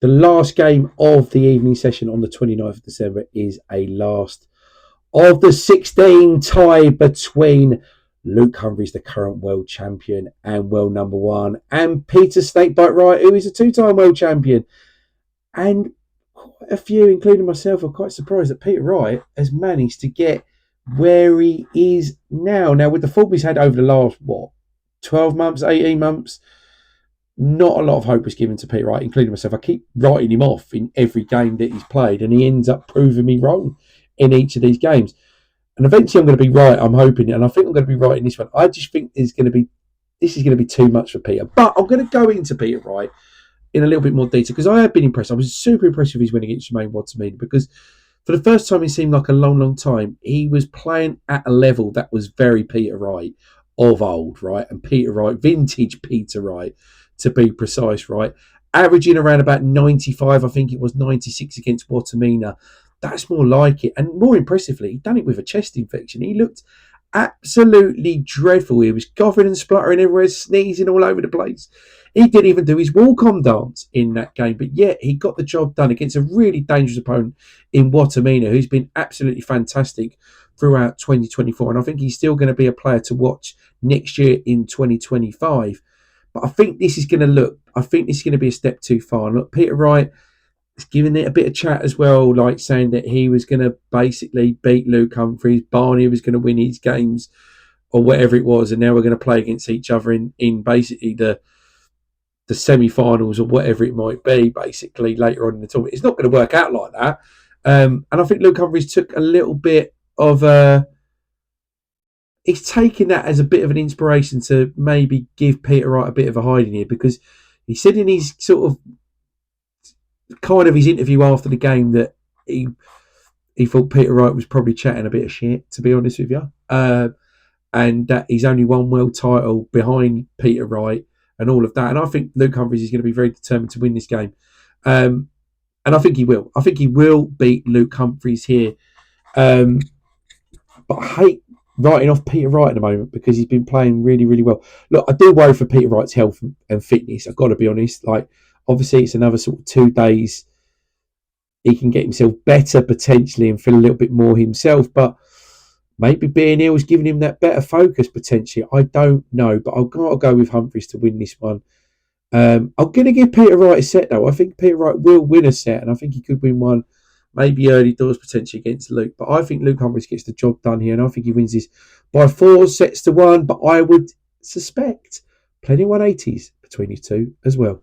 The last game of the evening session on the 29th of December is a last of the 16 tie between Luke Humphries, the current world champion and world number one, and Peter Snakebite Wright, who is a two-time world champion. And quite a few, including myself, are quite surprised that Peter Wright has managed to get where he is now. Now, with the form he's had over the last, 12 months, 18 months, not a lot of hope was given to Peter Wright, including myself. I keep writing him off in every game that he's played, and he ends up proving me wrong in each of these games. And eventually I'm going to be right, I'm hoping, and I think I'm going to be right in this one. I just think this is going to be too much for Peter. But I'm going to go into Peter Wright in a little bit more detail because I have been impressed. I was super impressed with his win against Jermaine Watson because for the first time it seemed like a long, long time, he was playing at a level that was very Peter Wright of old, right? And Peter Wright, vintage Peter Wright, to be precise, right? Averaging around about 95, I think it was 96 against Watamina. That's more like it. And more impressively, he'd done it with a chest infection. He looked absolutely dreadful. He was coughing and spluttering everywhere, sneezing all over the place. He didn't even do his walk-on dance in that game, but yet he got the job done against a really dangerous opponent in Watamina, who's been absolutely fantastic throughout 2024. And I think he's still going to be a player to watch next year in 2025. But I think this is going to be a step too far. And look, Peter Wright is giving it a bit of chat as well, like saying that he was going to basically beat Luke Humphries, Barney was going to win his games or whatever it was, and now we're going to play against each other in basically the semi-finals or whatever it might be, basically later on in the tournament. It's not going to work out like that. And I think Luke Humphries took a little bit of a... He's taken that as a bit of an inspiration to maybe give Peter Wright a bit of a hiding here, because he said in his sort of kind of his interview after the game that he thought Peter Wright was probably chatting a bit of shit, to be honest with you. And that he's only one world title behind Peter Wright and all of that. And I think Luke Humphries is going to be very determined to win this game. And I think he will. I think he will beat Luke Humphries here. But I hate writing off Peter Wright at the moment because he's been playing really, really well. Look, I do worry for Peter Wright's health and fitness. I've got to be honest. Like, obviously, it's another sort of 2 days. He can get himself better potentially and feel a little bit more himself. But maybe being ill is giving him that better focus potentially. I don't know. But I've got to go with Humphries to win this one. I'm going to give Peter Wright a set, though. I think Peter Wright will win a set, and I think he could win one maybe early doors potentially against Luke. But I think Luke Humphries gets the job done here, and I think he wins this by 4 sets to 1. But I would suspect plenty of 180s between these two as well.